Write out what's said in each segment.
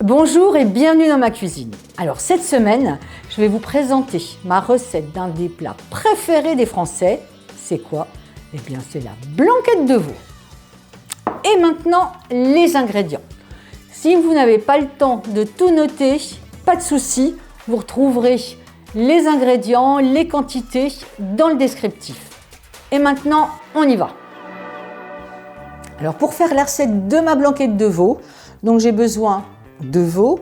Bonjour et bienvenue dans ma cuisine. Alors cette semaine, je vais vous présenter ma recette d'un des plats préférés des Français. C'est quoi? Eh bien c'est la blanquette de veau. Et maintenant, les ingrédients. Si vous n'avez pas le temps de tout noter, pas de souci, vous retrouverez les ingrédients, les quantités dans le descriptif. Et maintenant, on y va. Alors pour faire la recette de ma blanquette de veau, donc j'ai besoin de veau.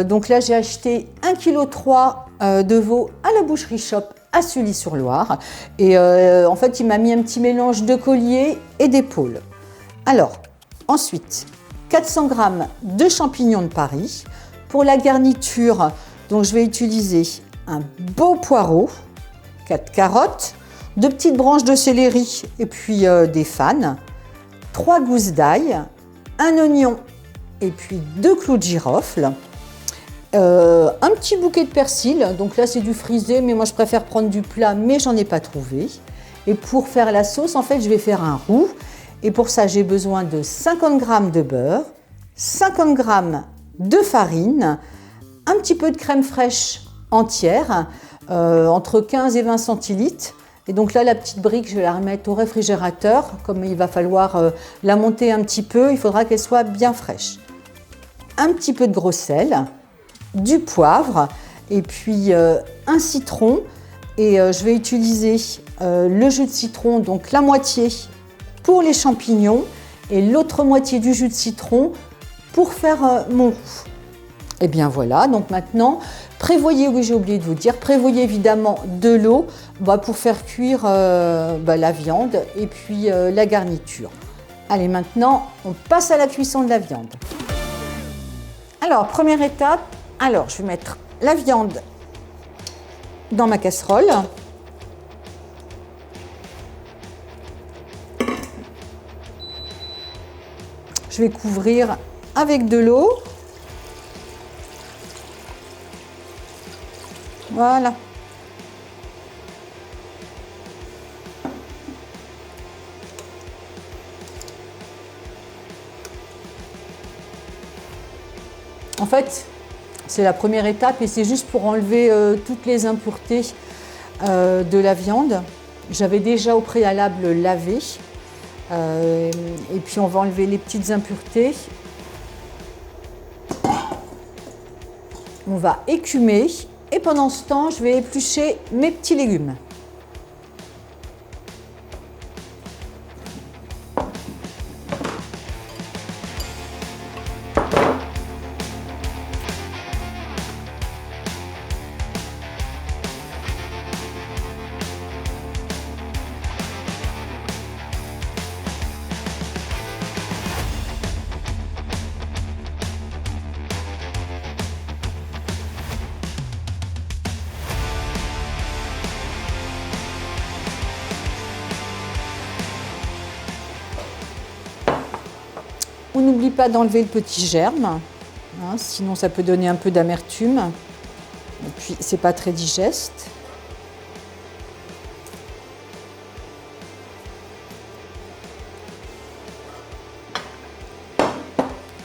Donc là j'ai acheté 1,3 kg de veau à la boucherie Shop à Sully-sur-Loire. Et en fait il m'a mis un petit mélange de collier et d'épaule. Alors ensuite 400 g de champignons de Paris. Pour la garniture, donc je vais utiliser un beau poireau, 4 carottes, 2 petites branches de céleri et puis des fanes, 3 gousses d'ail, un oignon et puis 2 clous de girofle, un petit bouquet de persil, donc là c'est du frisé mais moi je préfère prendre du plat mais j'en ai pas trouvé. Et pour faire la sauce, en fait je vais faire un roux et pour ça j'ai besoin de 50 g de beurre, 50 g de farine, un petit peu de crème fraîche entière, entre 15 et 20 centilitres. Et donc là, la petite brique, je vais la remettre au réfrigérateur. Comme il va falloir la monter un petit peu, il faudra qu'elle soit bien fraîche. Un petit peu de gros sel, du poivre et puis un citron. Et je vais utiliser le jus de citron, donc la moitié pour les champignons et l'autre moitié du jus de citron pour faire mon roux. Et bien voilà, donc maintenant, prévoyez, oui j'ai oublié de vous dire, prévoyez évidemment de l'eau pour faire cuire la viande et puis la garniture. Allez, maintenant, on passe à la cuisson de la viande. Alors, première étape, je vais mettre la viande dans ma casserole. Je vais couvrir avec de l'eau. Voilà. En fait, c'est la première étape et c'est juste pour enlever toutes les impuretés de la viande. J'avais déjà au préalable lavé. Et puis on va enlever les petites impuretés. On va écumer. Et pendant ce temps, je vais éplucher mes petits légumes. On n'oublie pas d'enlever le petit germe, sinon ça peut donner un peu d'amertume. Et puis c'est pas très digeste.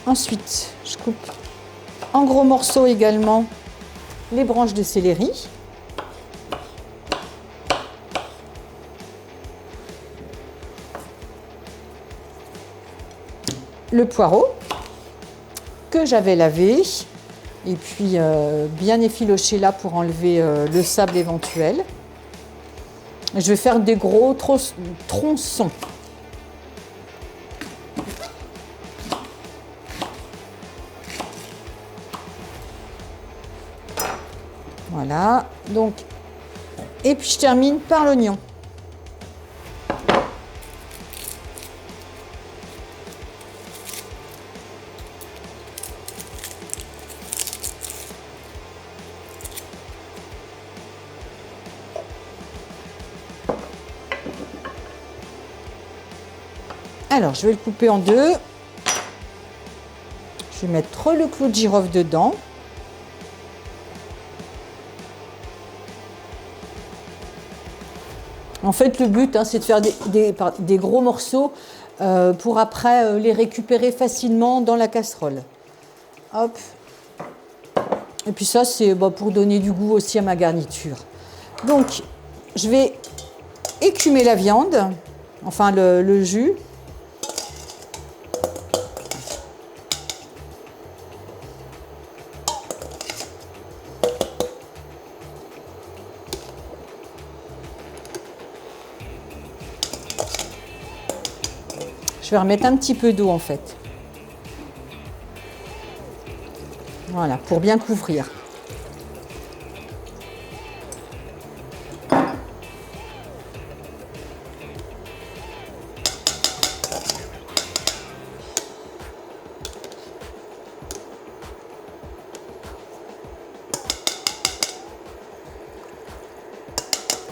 Ensuite, je coupe en gros morceaux également les branches de céleri. Le poireau que j'avais lavé et puis bien effiloché là pour enlever le sable éventuel. Je vais faire des gros tronçons. Voilà, donc, et puis je termine par l'oignon. Alors, je vais le couper en deux. Je vais mettre le clou de girofle dedans. En fait, le but, c'est de faire des gros morceaux pour après les récupérer facilement dans la casserole. Hop, Et puis ça, c'est pour donner du goût aussi à ma garniture. Donc, je vais écumer la viande, enfin le jus. Je vais remettre un petit peu d'eau en fait. Voilà, pour bien couvrir.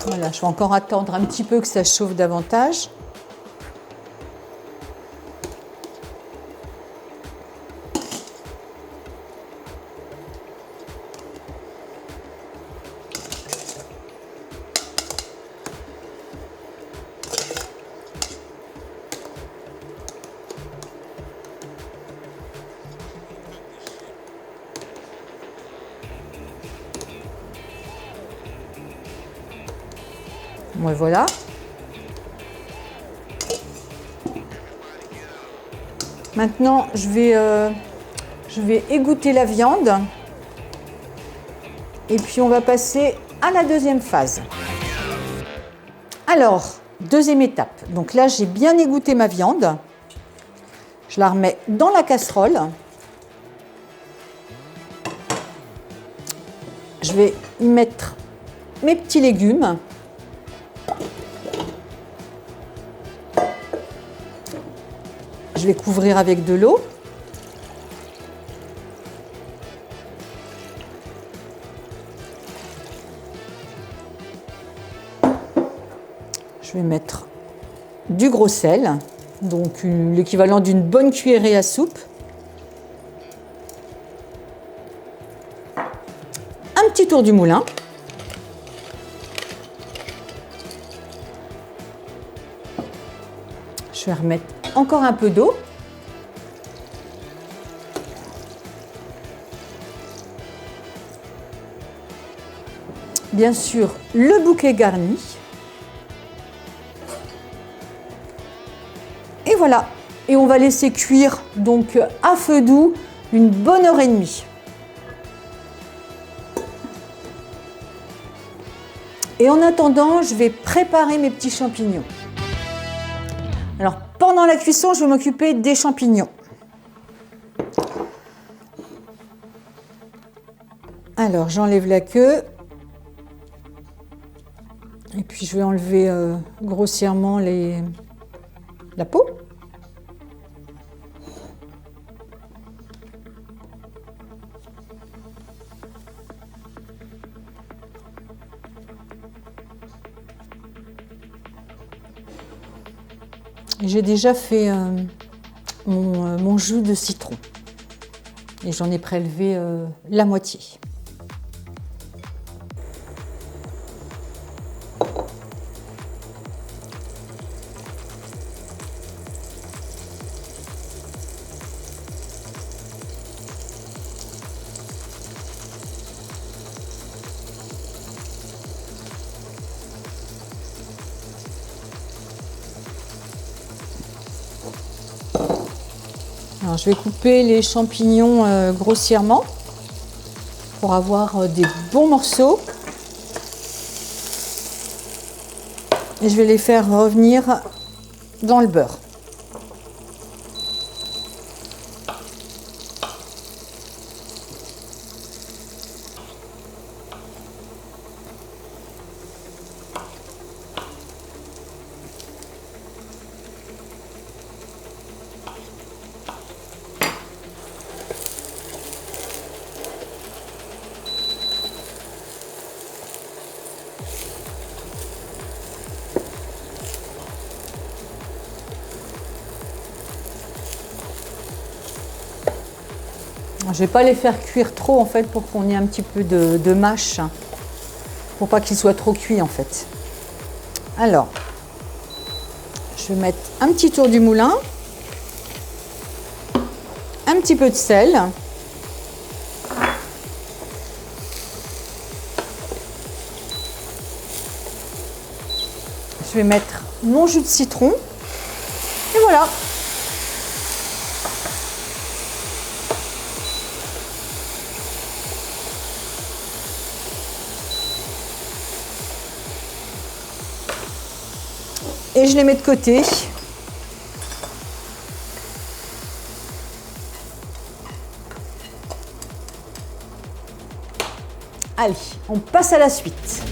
Voilà, je vais encore attendre un petit peu que ça chauffe davantage. Voilà. Maintenant, je vais égoutter la viande. Et puis, on va passer à la deuxième phase. Alors, deuxième étape. Donc là, j'ai bien égoutté ma viande. Je la remets dans la casserole. Je vais y mettre mes petits légumes. Je vais couvrir avec de l'eau. Je vais mettre du gros sel, donc l'équivalent d'une bonne cuillerée à soupe. Un petit tour du moulin. Je vais remettre encore un peu d'eau. Bien sûr, le bouquet garni. Et voilà. Et on va laisser cuire donc à feu doux une bonne heure et demie. Et en attendant, je vais préparer mes petits champignons. Alors, pendant la cuisson, je vais m'occuper des champignons. Alors, j'enlève la queue. Et puis, je vais enlever grossièrement la peau. J'ai déjà fait mon jus de citron et j'en ai prélevé la moitié. Alors, je vais couper les champignons grossièrement pour avoir des bons morceaux. Et je vais les faire revenir dans le beurre. Je ne vais pas les faire cuire trop en fait pour qu'on ait un petit peu de mâche, pour pas qu'ils soient trop cuits en fait. Alors, je vais mettre un petit tour du moulin, un petit peu de sel, Je vais mettre mon jus de citron. Et voilà. Et je les mets de côté. Allez, on passe à la suite.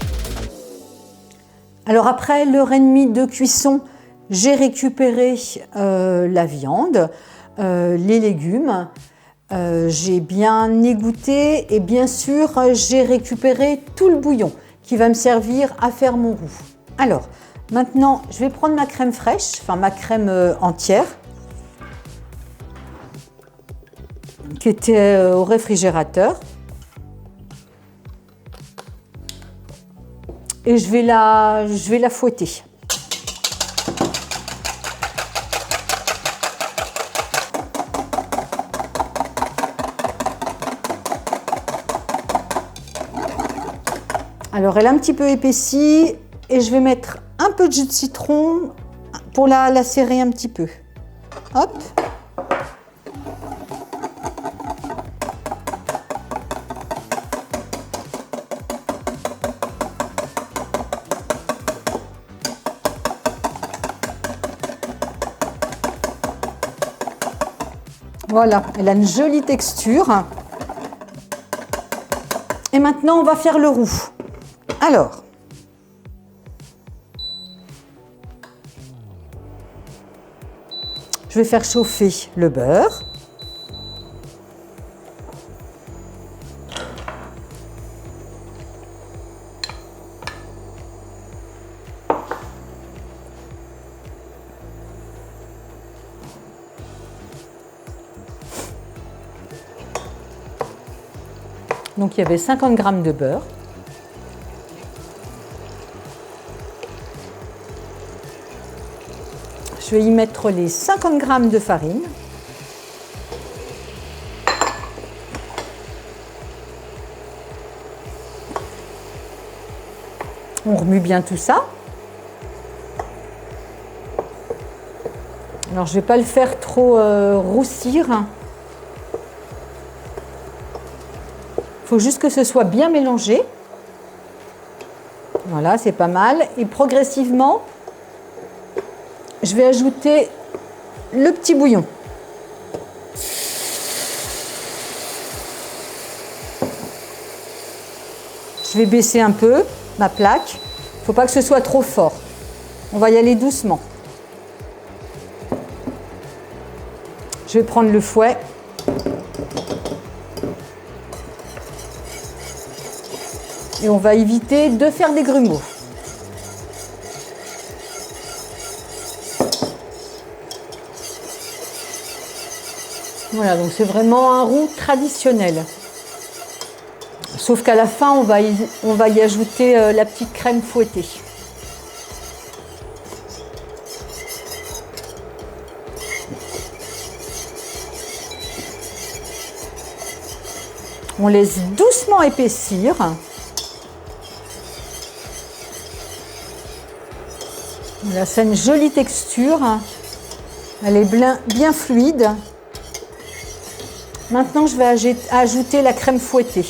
Alors après l'heure et demie de cuisson, j'ai récupéré la viande, les légumes, j'ai bien égoutté et bien sûr j'ai récupéré tout le bouillon qui va me servir à faire mon roux. Alors maintenant je vais prendre ma crème fraîche, enfin ma crème entière qui était au réfrigérateur. Et je vais la fouetter. Alors elle est un petit peu épaissie et je vais mettre un peu de jus de citron pour la serrer un petit peu. Hop. Voilà, elle a une jolie texture. Et maintenant, on va faire le roux. Alors, je vais faire chauffer le beurre. Donc il y avait 50 g de beurre. Je vais y mettre les 50 g de farine. On remue bien tout ça. Alors je ne vais pas le faire trop roussir. Il faut juste que ce soit bien mélangé. Voilà, c'est pas mal. Et progressivement, je vais ajouter le petit bouillon. Je vais baisser un peu ma plaque. Il ne faut pas que ce soit trop fort. On va y aller doucement. Je vais prendre le fouet. Et on va éviter de faire des grumeaux. Voilà, donc c'est vraiment un roux traditionnel. Sauf qu'à la fin, on va y ajouter la petite crème fouettée. On laisse doucement épaissir. Là, c'est une jolie texture. Elle est bien fluide. Maintenant, je vais ajouter la crème fouettée.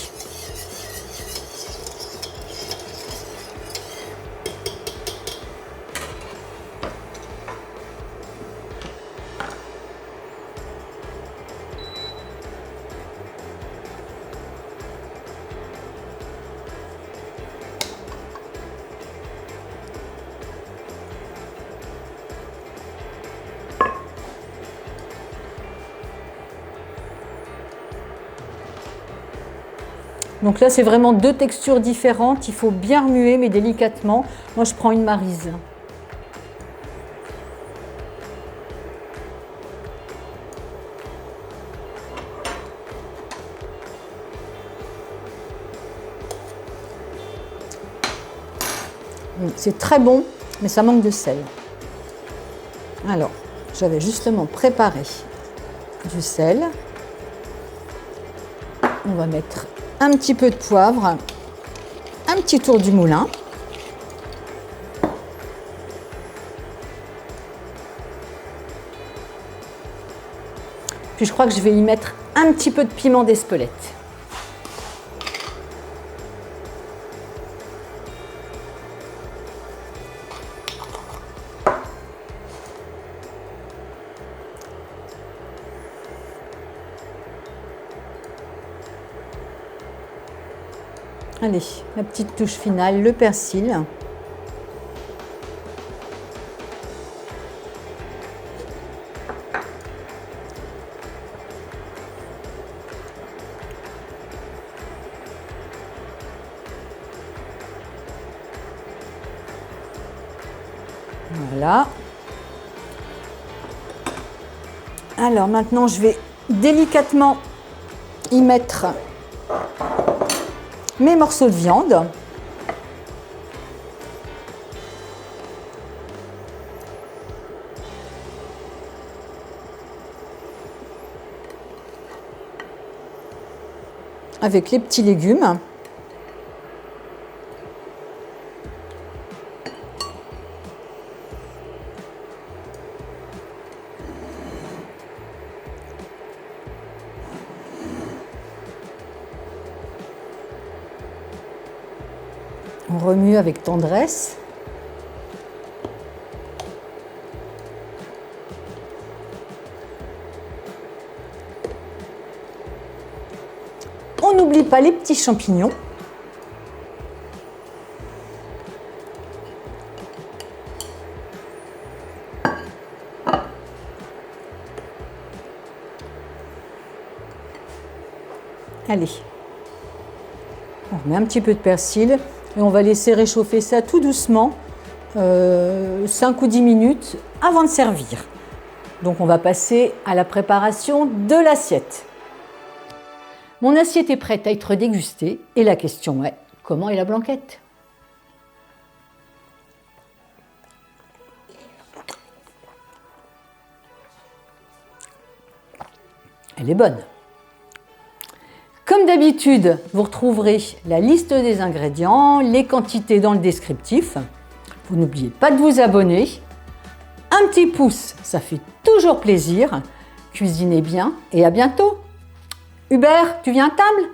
Donc là, c'est vraiment deux textures différentes. Il faut bien remuer, mais délicatement. Moi, je prends une Maryse. C'est très bon, mais ça manque de sel. Alors, j'avais justement préparé du sel. On va mettre un petit peu de poivre, un petit tour du moulin. Puis je crois que je vais y mettre un petit peu de piment d'Espelette. Allez, la petite touche finale, le persil. Voilà. Alors maintenant, je vais délicatement y mettre mes morceaux de viande. Avec les petits légumes. On remue avec tendresse. On n'oublie pas les petits champignons. Allez, on remet un petit peu de persil. Et on va laisser réchauffer ça tout doucement, 5 ou 10 minutes avant de servir. Donc on va passer à la préparation de l'assiette. Mon assiette est prête à être dégustée et la question est, comment est la blanquette? Elle est bonne. Comme d'habitude, vous retrouverez la liste des ingrédients, les quantités dans le descriptif. Vous n'oubliez pas de vous abonner. Un petit pouce, ça fait toujours plaisir. Cuisinez bien et à bientôt. Hubert, tu viens à table ?